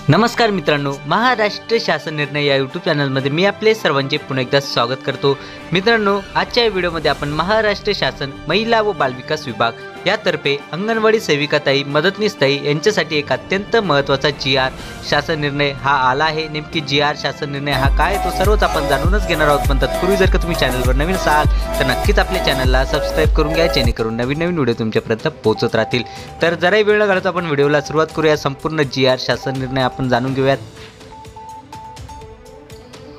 नमस्कार मित्रांनो, महाराष्ट्र शासन निर्णय या यूट्यूब चॅनलमध्ये मी आपले सर्वांचे पुन्हा एकदा स्वागत करतो। मित्रांनो, आजच्या व्हिडिओमध्ये आपण महाराष्ट्र शासन महिला व बालविकास विभाग यातर्फे अंगणवाडी सेविकाताई मदतनीसताई यांच्यासाठी एक अत्यंत महत्त्वाचा GR शासन निर्णय हा आला आहे। नेमकी GR शासन निर्णय हा काय तो सर्वच आपण जाणूनच घेणार आहोत। पण तत्पूर्वी जर का तुम्ही चॅनलवर नवीन असाल तर नक्कीच आपल्या चॅनलला सबस्क्राइब करून घ्या, जेणेकरून नवीन व्हिडिओ तुमच्यापर्यंत पोहोचत राहतील। तर जराही वेळ न घालवता आपण व्हिडिओला सुरुवात करूया। संपूर्ण GR शासन निर्णय आपण जाणून घेऊयात।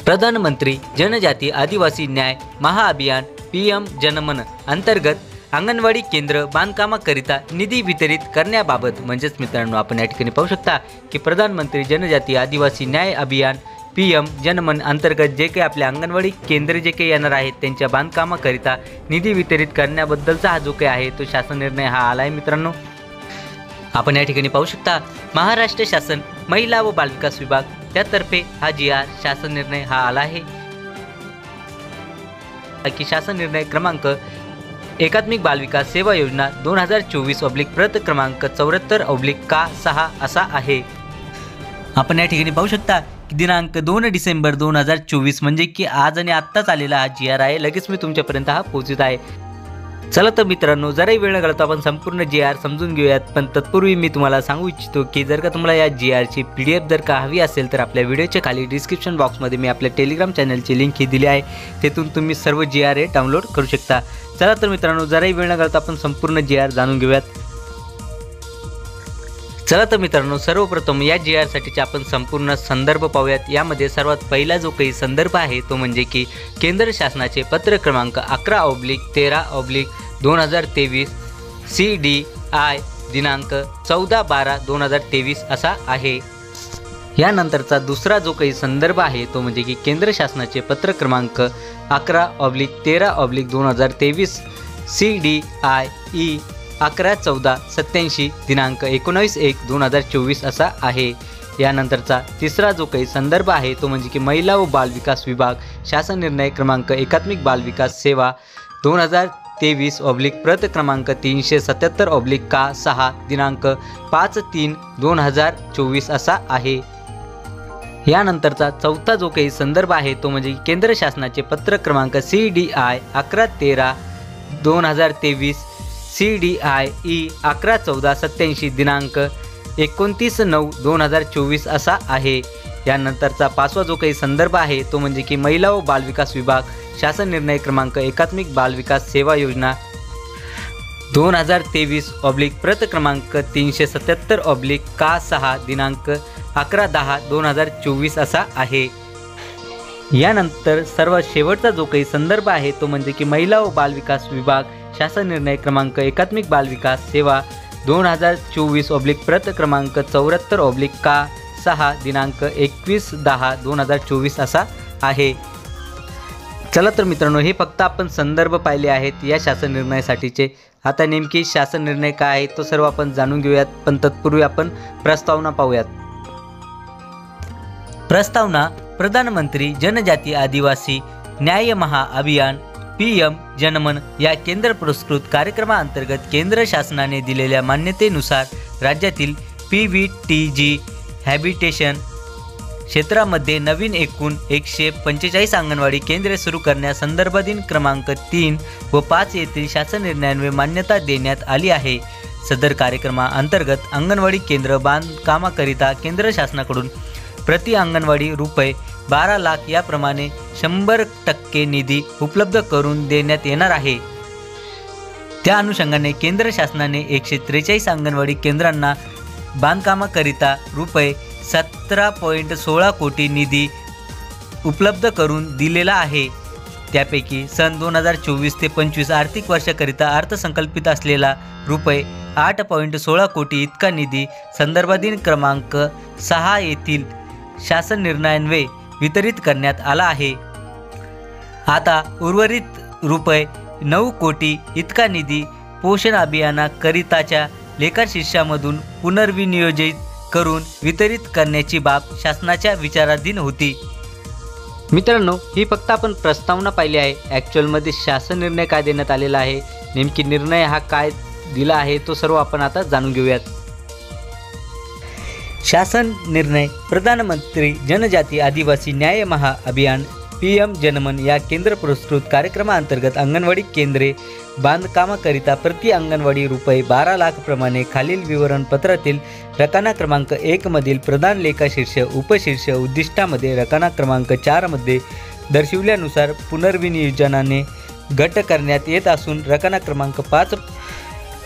प्रधानमंत्री जनजाति आदिवासी न्याय महाअभियान PM जनमन अंतर्गत अंगणवाडी केंद्र बांधकामाकरिता निधी वितरित करण्याबाबत म्हणजेच मित्रांनो आपण या ठिकाणी पाहू शकता की प्रधानमंत्री जनजाति आदिवासी न्याय अभियान PM जनमन अंतर्गत जे काही आपल्या अंगणवाडी केंद्र जे काही येणार आहेत त्यांच्या बांधकामाकरिता निधी वितरित करण्याबद्दलचा हा जो काही आहे तो शासन निर्णय हा आला आहे। मित्रांनो, आपण या ठिकाणी पाहू शकता महाराष्ट्र शासन महिला व बालविकास विभाग त्यातर्फे हा GR शासन निर्णय हा आला आहे की शासन निर्णय क्रमांक एकात्मिक बालविकास सेवा योजना 2024 प्रत क्रमांक 74/6 असा आहे। आपण या ठिकाणी पाहू शकता की दिनांक 2 डिसेंबर 2024 म्हणजे की आज आणि आत्ताच आलेला हा GR आहे। लगेच मी तुमच्यापर्यंत हा पोहोचत आहे। चला तर मित्रांनो, जराही वेळ न घालवता आपण संपूर्ण GR समजून घेऊयात। पण तत्पूर्वी मी तुम्हाला सांगू इच्छितो की जर का तुम्हाला या GR ची PDF जर का हवी असेल तर आपल्या व्हिडिओच्या खाली डिस्क्रिप्शन बॉक्समध्ये मी आपल्या टेलिग्राम चॅनलची लिंक ही दिली आहे, तेथून तुम्ही सर्व GR हे डाउनलोड करू शकता। चला तर मित्रांनो, जराही वेळ न घालवता आपण संपूर्ण GR जाणून घेऊयात। चला तर मित्रांनो, सर्वप्रथम या GR साठीचे आपण संपूर्ण संदर्भ पाहूयात। यामध्ये सर्वात पहिला जो काही संदर्भ आहे तो म्हणजे की केंद्र शासनाचे पत्र क्रमांक 11/13/2023 CDI दिनांक 14/12/2023 असा आहे। यानंतरचा दुसरा जो काही संदर्भ आहे तो म्हणजे की केंद्र शासनाचे पत्र क्रमांक 11/13/2023 CDI 11/14/87 दिनांक 19/1/2024 असा आहे। यानंतरचा तिसरा जो काही संदर्भ आहे तो म्हणजे की महिला व बाल विकास विभाग शासन निर्णय क्रमांक एकात्मिक बाल विकास सेवा 2023 प्रत क्रमांक 377/6 दिनांक 5/3/2024 असा आहे। यानंतरचा चौथा जो काही संदर्भ आहे तो म्हणजे केंद्र शासनाचे पत्र क्रमांक CDI 11/13/2023 CDI 11/14/87 दिनांक 29/9/2024 असा आहे। यानंतरचा पाचवा जो काही संदर्भ आहे तो म्हणजे की महिला व बाल विकास विभाग शासन निर्णय क्रमांक एकात्मिक बाल विकास सेवा योजना 2023 प्रत क्रमांक 377/6 दिनांक 11/10/2024 असा आहे। यानंतर सर्वात शेवटचा जो काही संदर्भ आहे तो म्हणजे की महिला व बाल विकास विभाग शासन निर्णय क्रमांक एकात्मिक बाल विकास सेवा 2024 प्रत क्रमांक 74/6 दिनांक 21/10/2024 असा आहे। चला तर मित्रांनो, हे फक्त आपण संदर्भ पाहिले आहेत या शासन निर्णयासाठीचे। आता नेमकी शासन निर्णय काय आहे तो सर्व आपण जाणून घेऊयात। पण तत्पूर्वी आपण प्रस्तावना पाहूयात। प्रस्तावना प्रधानमंत्री जनजाति आदिवासी न्याय महाअभियान PM जनमन या केंद्र पुरस्कृत कार्यक्रमाअंतर्गत केंद्र शासनाने दिलेल्या मान्यतेनुसार राज्यातील PVTG हॅबिटेशन क्षेत्रामध्ये नवीन एकूण 145 अंगणवाडी केंद्रे सुरू करण्यासंदर्भातील क्रमांक 3 व 5 येथील शासन निर्णयान्वये मान्यता देण्यात आली आहे। सदर कार्यक्रमाअंतर्गत अंगणवाडी केंद्र बांधकामाकरिता केंद्र शासनाकडून प्रति अंगणवाडी ₹12 लाख याप्रमाणे 100% निधी उपलब्ध करून देण्यात येणार आहे। त्या अनुषंगाने केंद्र शासनाने 143 अंगणवाडी केंद्रांना बांधकामाकरिता ₹17.16 कोटी निधी उपलब्ध करून दिलेला आहे। त्यापैकी सन 2024 ते 25 आर्थिक वर्षाकरिता अर्थसंकल्पित असलेला ₹8.16 कोटी इतका निधी संदर्भाधीन क्रमांक 6 येथील शासन निर्णयान्वये वितरित करण्यात आला आहे। आता उर्वरित ₹9 कोटी इतका निधी पोषण अभियानाकरिताच्या लेखाशीर्षामधून पुनर्विनियोजित करून वितरित करण्याची बाब शासनाच्या विचाराधीन होती। मित्रांनो, ही फक्त आपण प्रस्तावना पाहिली आहे। ॲक्च्युअलमध्ये शासन निर्णय काय देण्यात आलेला आहे, नेमकी निर्णय हा काय दिला आहे तो सर्व आपण आता जाणून घेऊयात। शासन निर्णय प्रधानमंत्री जनजाती आदिवासी न्याय महाअभियान PM जनमन या केंद्र पुरस्कृत कार्यक्रमाअंतर्गत अंगणवाडी केंद्रे बांधकामाकरिता प्रति अंगणवाडी रुपये 12 लाख प्रमाणे खालील विवरणपत्रातील रकाना क्रमांक 1 मधील प्रधान लेखाशीर्ष उपशीर्ष उद्दिष्टामध्ये रकाना क्रमांक 4 मध्ये दर्शविल्यानुसार पुनर्विनियोजनाने गट करण्यात येत असून रकाना क्रमांक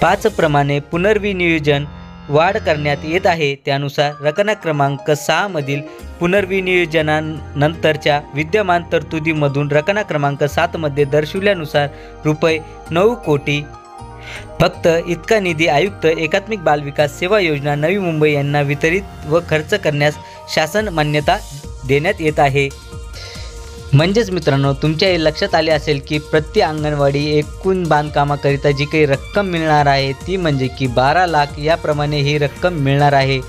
5 प्रमाणे पुनर्विनियोजन वाढ करण्यात येत आहे। त्यानुसार रकाना क्रमांक 6 मधील पुनर्विनियोजनानंतरच्या विद्यमान तरतुदीमधून रकाना क्रमांक 7 मध्ये दर्शविल्यानुसार रुपये 9 कोटी फक्त इतका निधी आयुक्त एकात्मिक बाल विकास सेवा योजना नवी मुंबई यांना वितरित व खर्च करण्यास शासन मान्यता देण्यात येत आहे। म्हणजेच मित्रांनो, तुमच्या हे लक्षात आले असेल की प्रति अंगणवाडी एकूण बांधकामाकरिता जी काही रक्कम मिळणार आहे ती म्हणजे की 12 लाख याप्रमाणे ही रक्कम मिळणार आहे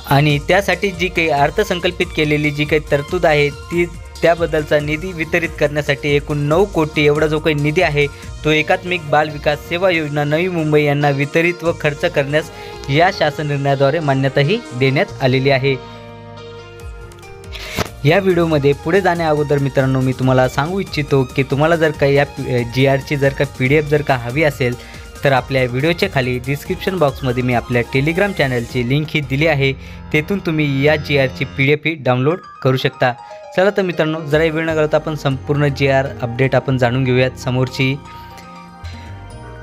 आणि त्यासाठी जी काही अर्थसंकल्पित केलेली जी काही तरतूद आहे ती त्याबद्दलचा निधी वितरित करण्यासाठी एकूण 9 कोटी एवढा जो काही निधी आहे तो एकात्मिक बाल विकास सेवा योजना नवी मुंबई यांना वितरित व खर्च करण्यास या शासन निर्णयाद्वारे मान्यताही देण्यात आलेली आहे। या व्हिडिओमध्ये पुढे जाण्या अगोदर मित्रांनो, मी तुम्हाला सांगू इच्छितो की तुम्हाला जर का या GRची जर का PDF जर का हवी असेल तर आपल्या व्हिडिओच्या खाली डिस्क्रिप्शन बॉक्समध्ये मी आपल्या टेलिग्राम चॅनलची लिंक ही दिली आहे, तेथून तुम्ही या GRची PDF ही डाउनलोड करू शकता। चला तर मित्रांनो, जरा वेळ न घालवता आपण संपूर्ण GR अपडेट आपण जाणून घेऊयात। समोरची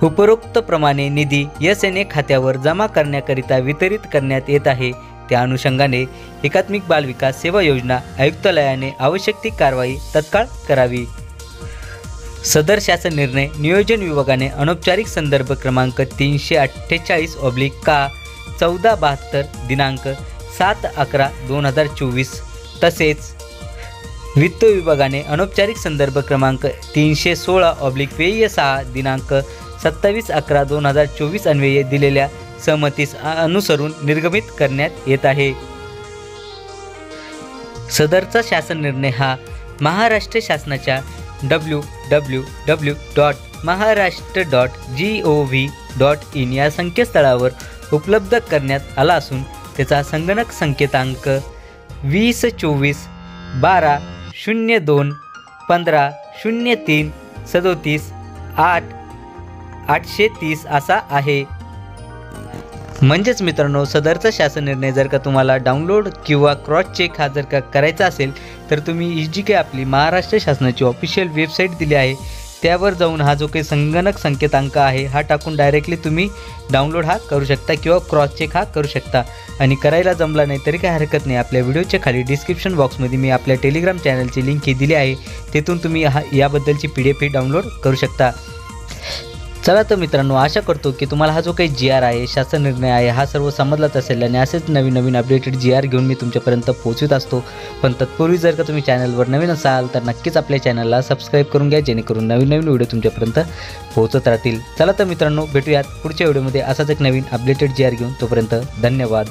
उपरोक्त प्रमाणे निधी SNA खात्यावर जमा करण्याकरिता वितरित करण्यात येत आहे। त्या अनुषंगाने एकात्मिक बाल विकास सेवा योजना आयुक्तालयाने आवश्यक ती कारवाई तत्काळ करावी। सदर शासन निर्णय नियोजन विभागाने अनौपचारिक संदर्भ क्रमांक 348/का 1472 दिनांक 7/11/2024 तसेच वित्त विभागाने अनौपचारिक संदर्भ क्रमांक 316/6 दिनांक 27/11/2024 अन्वये दिलेल्या सहमतीस अनुसरून निर्गमित करण्यात येत आहे। सदरचा शासन निर्णय हा महाराष्ट्र शासनाच्या www.maharashtra.gov.in या संकेतस्थळावर उपलब्ध करण्यात आला असून त्याचा संगणक संकेतांक 20/12/02/03/37/8/830 असा आहे। म्हणजेच मित्रांनो, सदरचा शासन निर्णय जर का तुम्हाला डाउनलोड किंवा क्रॉस चेक हा जर का करायचा असेल तर तुम्ही ही जी काही आपली महाराष्ट्र शासनाची ऑफिशियल वेबसाईट दिली आहे त्यावर जाऊन हा जो काही संगणक संकेतांक आहे हा टाकून डायरेक्टली तुम्ही डाउनलोड हा करू शकता किंवा क्रॉस चेक हा करू शकता। आणि करायला जमला नाही तरी काही हरकत नाही, आपल्या व्हिडिओच्या खाली डिस्क्रिप्शन बॉक्समध्ये मी आपल्या टेलिग्राम चॅनलची लिंक ही दिली आहे, तेथून तुम्ही याबद्दलची PDF ही डाउनलोड करू शकता। चला तर मित्रांनो, आशा करतो की तुम्हाला हा जो काही GR आहे, शासन निर्णय आहे, हा सर्व समजलाच असेल आणि असेच नवीन अपडेटेड GR घेऊन मी तुमच्यापर्यंत पोहोचवत असतो। पण तत्पूर्वी जर का तुम्ही चॅनलवर नवीन असाल तर नक्कीच आपल्या चॅनलला सबस्क्राईब करून घ्या, जेणेकरून नवीन व्हिडिओ तुमच्यापर्यंत पोहोचत राहतील। चला तर मित्रांनो, भेटूयात पुढच्या व्हिडिओमध्ये असाच एक नवीन अपडेटेड GR घेऊन। तोपर्यंत धन्यवाद।